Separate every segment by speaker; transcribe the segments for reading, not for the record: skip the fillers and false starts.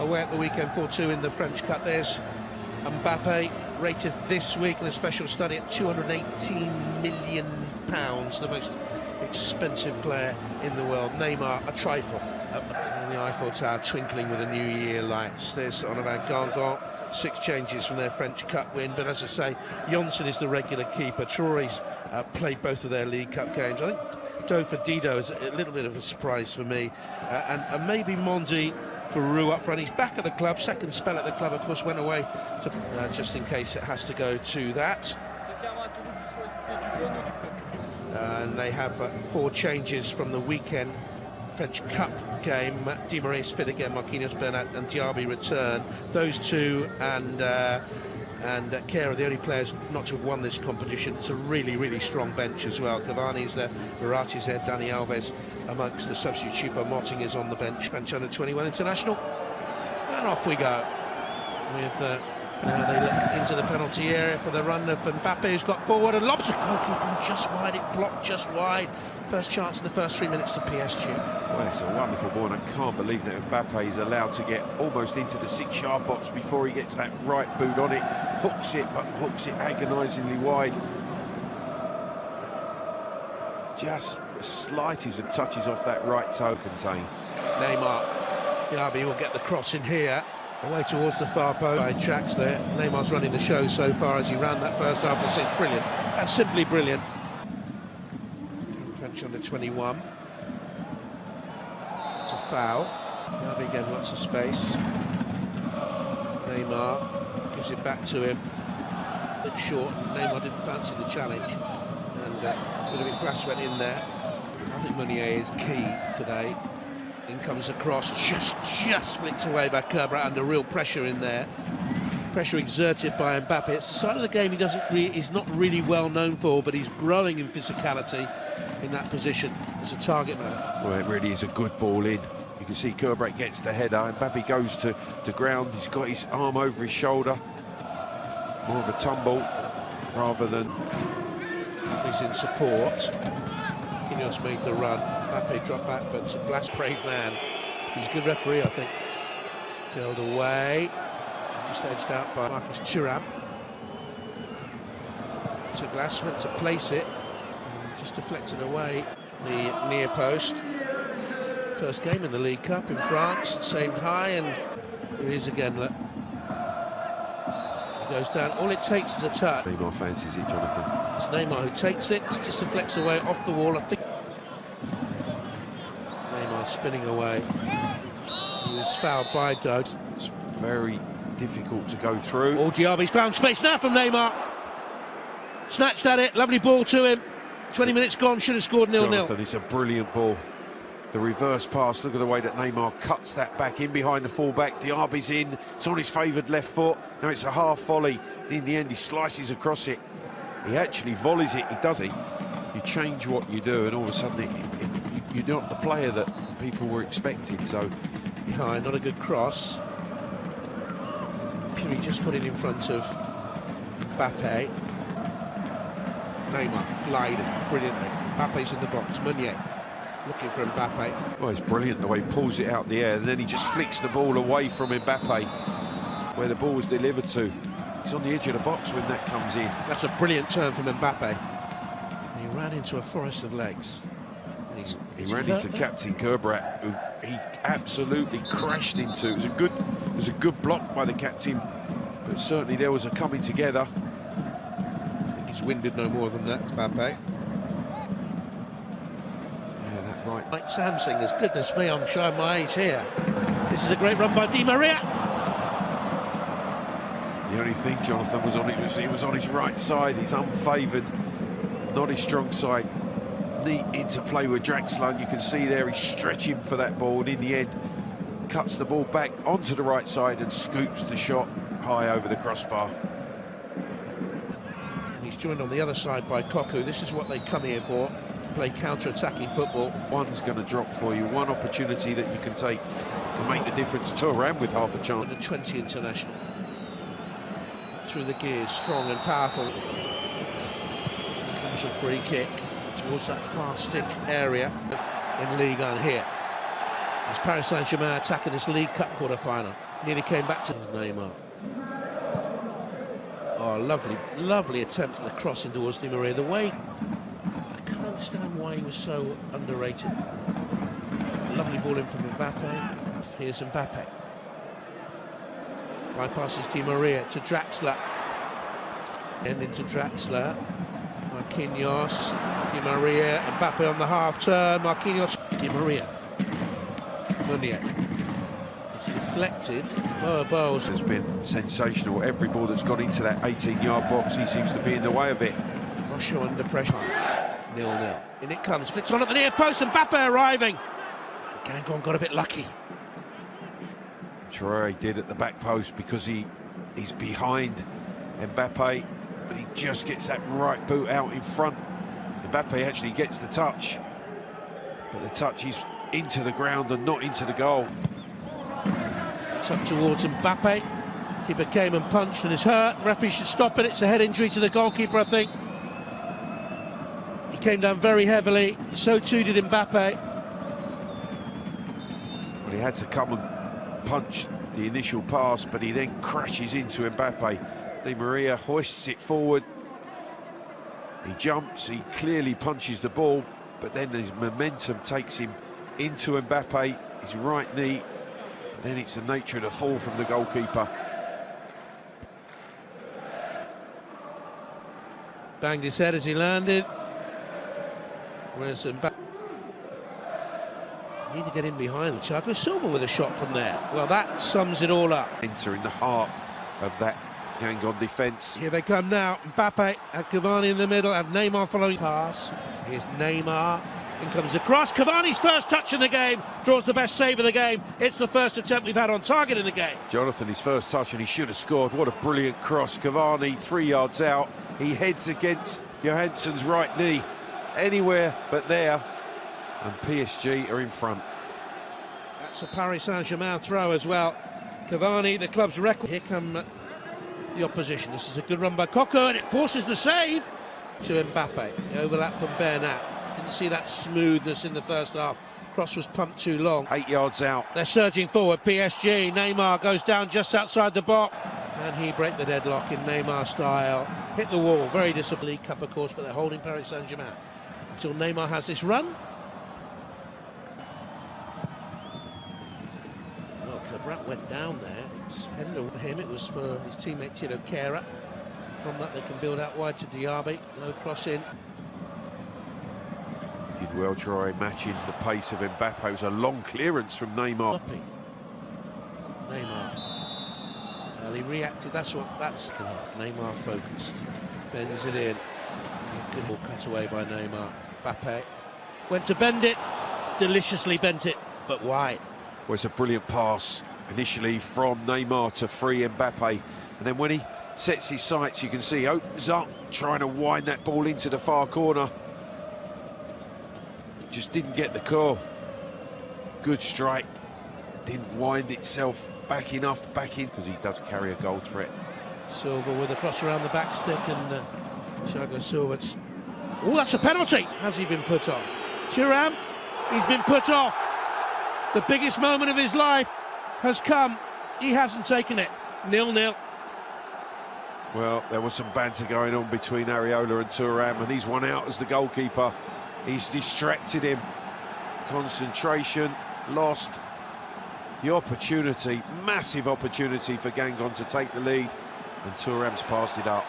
Speaker 1: away at the weekend 4-2 in the French Cup. There's Mbappe, rated this week in a special study at £218 million, the most expensive player in the world. Neymar, a trifle. The Eiffel Tower twinkling with the New Year lights. There's on about Guingamp. 6 changes from their French Cup win, but as I say, Janssen is the regular keeper. Traore's played both of their League Cup games. I think Dido is a little bit of a surprise for me, and maybe Mondi for Roux up front. He's back at the club, second spell at the club, of course, went away to, just in case it has to go to that. And they have 4 changes from the weekend French Cup game. Di Maria's fit again, Marquinhos, Bernat and Diaby return. Those two and Kerr are the only players not to have won this competition. It's a really strong bench as well. Cavani's there, Verratti's there, Dani Alves amongst the substitute. Choupo-Moting is on the bench. French under-21 international. And off we go. With they look into the penalty area for the run of Mbappe, who's got forward and lobs it. Oh, just wide, it blocked just wide. First chance in the first 3 minutes of PSG.
Speaker 2: Well, it's a wonderful ball, and I can't believe that Mbappe is allowed to get almost into the 6-yard box before he gets that right boot on it. Hooks it, but hooks it agonisingly wide. Just the slightest of touches off that right toe contain.
Speaker 1: Neymar, Diaby will get the cross in here. Away towards the far post. By tracks there. Neymar's running the show so far as he ran that first half. I think brilliant. That's simply brilliant. French under-21. It's a foul. Diaby again, lots of space. Neymar gives it back to him. A bit short. Neymar didn't fancy the challenge. And Ludovic Blas went in there. I think Meunier is key today. In comes across, just flicked away by Kerr under real pressure in there. Pressure exerted by Mbappe. It's the side of the game he's not really well known for, but he's growing in physicality in that position as a target man.
Speaker 2: Well, it really is a good ball in. You can see Kerr gets the header. Mbappe goes to the ground. He's got his arm over his shoulder. More of a tumble rather than...
Speaker 1: He's in support. Marquinhos made the run. Mbappe dropped back, but it's a Blas brave man. He's a good referee, I think. Curled away. Just edged out by Marcus Thuram. To Blas, went to place it. Just deflected away the near post. First game in the League Cup in France. Saved high, and here he is again. Look. He goes down. All it takes is a touch.
Speaker 2: Neymar fancies it, Jonathan.
Speaker 1: It's Neymar who takes it. Just deflects away off the wall. I think Neymar spinning away. He was fouled by Doug.
Speaker 2: It's very difficult to go through.
Speaker 1: Oh, Diaby's found space now from Neymar. Snatched at it. Lovely ball to him. 20 minutes gone. Should have scored 0-0.
Speaker 2: Jonathan, it's a brilliant ball. The reverse pass, look at the way that Neymar cuts that back in behind the fullback. Diaby's in, it's on his favoured left foot. Now it's a half volley. In the end, he slices across it. He actually volleys it, he does it. You change what you do, and all of a sudden you're not the player that people were expecting. So,
Speaker 1: behind, not a good cross. He just got it in front of Mbappe. Neymar gliding brilliantly. Mbappe's in the box. Meunier looking for Mbappe.
Speaker 2: Well, it's brilliant the way he pulls it out the air, and then he just flicks the ball away from Mbappe, where the ball was delivered to. He's on the edge of the box when that comes in.
Speaker 1: That's a brilliant turn from Mbappe. He ran into a forest of legs.
Speaker 2: He ran into Captain Kerr, who he absolutely crashed into. It was a good block by the captain, but certainly there was a coming together.
Speaker 1: I think he's winded no more than that, Mbappe.
Speaker 2: Yeah, that right.
Speaker 1: Like Sam singers, goodness me, I'm showing my age here. This is a great run by Di Maria.
Speaker 2: The only thing, Jonathan, was it was on his right side. He's unfavoured, not his strong side. Neat interplay with Draxler, and you can see there he's stretching for that ball, and in the end cuts the ball back onto the right side and scoops the shot high over the crossbar.
Speaker 1: He's joined on the other side by Koku. This is what they come here for, play counter-attacking football.
Speaker 2: One's going to drop for you, one opportunity that you can take to make the difference. Thuram with half a chance.
Speaker 1: And a 20 international. Through the gears, strong and powerful. Comes a free kick towards that far stick area in Ligue 1 here. As Paris Saint-Germain attacking this League Cup quarter-final. Nearly came back to Neymar. Oh, lovely attempt at the crossing towards Di Maria. The way, I can't understand why he was so underrated. Lovely ball in from Mbappe. Here's Mbappe. Bypasses Di Maria to Draxler. End into Draxler. Marquinhos, Di Maria, Mbappe on the half turn. Marquinhos, Di Maria. Meunier. It's deflected. Bowles
Speaker 2: has been sensational. Every ball that's gone into that 18-yard box, he seems to be in the way of it.
Speaker 1: Rocho under pressure. 0-0. In it comes. Flicks on at the near post. Mbappe arriving. Guingamp got a bit lucky.
Speaker 2: Traoré did at the back post because he's behind Mbappe, but he just gets that right boot out in front. Mbappe actually gets the touch, but the touch is into the ground and not into the goal.
Speaker 1: It's up towards Mbappe. Keeper came and punched and is hurt. Referee should stop it. It's a head injury to the goalkeeper, I think. He came down very heavily. So too did Mbappe.
Speaker 2: Well, he had to come and punch the initial pass, but he then crashes into Mbappe. Di Maria hoists it forward. He jumps, he clearly punches the ball, but then his momentum takes him into Mbappe, his right knee. Then it's the nature of the fall from the goalkeeper.
Speaker 1: Banged his head as he landed. Whereas Mbappe need to get in behind the Thiago Silva with a shot from there. Well, that sums it all up.
Speaker 2: Enter in the heart of that Guingamp defence.
Speaker 1: Here they come now. Mbappe and Cavani in the middle, and Neymar following pass. Here's Neymar. In comes the cross. Cavani's first touch in the game, draws the best save of the game. It's the first attempt we've had on target in the game.
Speaker 2: Jonathan, his first touch, and he should have scored. What a brilliant cross. Cavani 3 yards out. He heads against Johansson's right knee. Anywhere but there. And PSG are in front.
Speaker 1: That's a Paris Saint-Germain throw as well. Cavani, the club's record. Here come the opposition. This is a good run by Coco, and it forces the save to Mbappe. The overlap from Bernat. Didn't see that smoothness in the first half. Cross was pumped too long.
Speaker 2: 8 yards out.
Speaker 1: They're surging forward. PSG. Neymar goes down just outside the box. And he break the deadlock in Neymar style. Hit the wall. Very disciplined. League Cup, of course, but they're holding Paris Saint-Germain until Neymar has this run. Well, Cabral went down there. It's heading for him. It was for his teammate Tito Kehrer. From that, they can build out wide to Diaby. No cross in.
Speaker 2: Did well, Traoré matching the pace of Mbappe. It was a long clearance from Neymar.
Speaker 1: Neymar. Well, he reacted. That's Neymar focused. Bends it in. Good ball cut away by Neymar. Mbappe went to bend it. Deliciously bent it, but wide.
Speaker 2: Well, it's a brilliant pass initially from Neymar to free Mbappe, and then when he sets his sights, you can see he opens up, trying to wind that ball into the far corner. Just didn't get the call. Good strike. Didn't wind itself back enough back in, because he does carry a goal threat.
Speaker 1: Silva with a cross around the back stick, and Thiago Silva. Oh, that's a penalty. Has he been put off? Thuram, he's been put off. The biggest moment of his life has come. He hasn't taken it. 0-0.
Speaker 2: Well, there was some banter going on between Areola and Thuram, and he's one out as the goalkeeper. He's distracted him. Concentration lost. The opportunity, massive opportunity for Guingamp to take the lead, and Thuram's passed it up.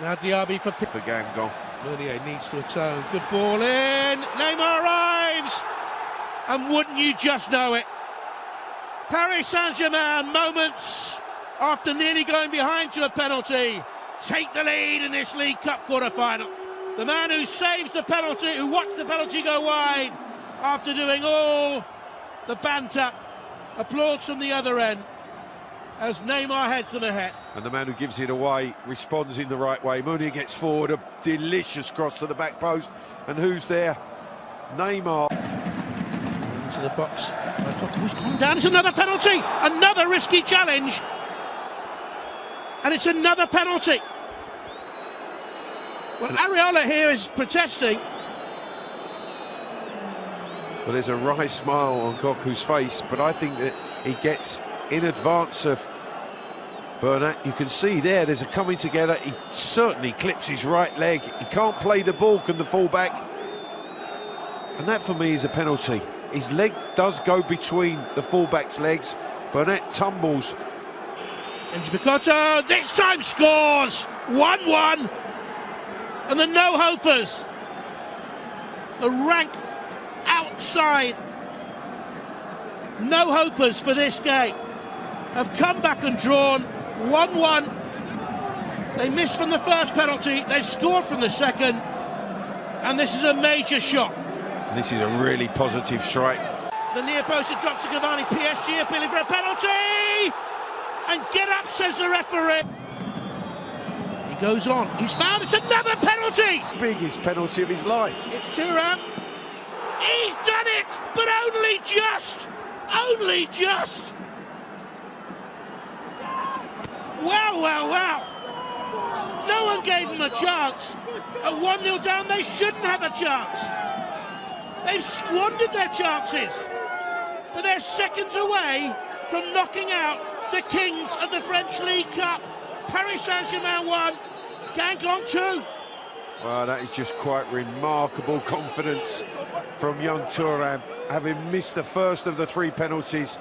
Speaker 1: Now Diaby for
Speaker 2: Guingamp.
Speaker 1: Meunier needs to atone. Good ball in. Neymar arrives, and wouldn't you just know it? Paris Saint-Germain, moments after nearly going behind to a penalty, take the lead in this League Cup quarter-final. The man who saves the penalty, who watched the penalty go wide after doing all the banter, applauds from the other end as Neymar heads them ahead. And the man who gives it away responds in the right way. Meunier gets forward, a delicious cross to the back post, and who's there? Neymar. Into the box. Who's gone down? It's another penalty! Another risky challenge! And it's another penalty! Well, Areola here is protesting.
Speaker 2: Well, there's a wry smile on Koku's face, but I think that he gets in advance of Bernat. You can see there's a coming together. He certainly clips his right leg. He can't play the ball, can the fullback? And that for me is a penalty. His leg does go between the fullback's legs. Bernat tumbles.
Speaker 1: Into Bicotto, this time scores! 1-1. And the no-hopers, the rank outside no-hopers for this game, have come back and drawn 1-1. They missed from the first penalty, they've scored from the second, and this is a major shot.
Speaker 2: This is a really positive strike.
Speaker 1: The near post drops to Cavani. PSG appealing for a penalty, and get up, says the referee. He goes on, he's found, it's another penalty!
Speaker 2: Biggest penalty of his life.
Speaker 1: It's Thuram, he's done it, but only just! Only just! Wow, wow, wow! No one gave them a chance. At 1-0 down, they shouldn't have a chance. They've squandered their chances, but they're seconds away from knocking out the kings of the French League Cup. Paris Saint-Germain 1, Guingamp 2.
Speaker 2: Well, that is just quite remarkable confidence from young Thuram, having missed the first of the 3 penalties.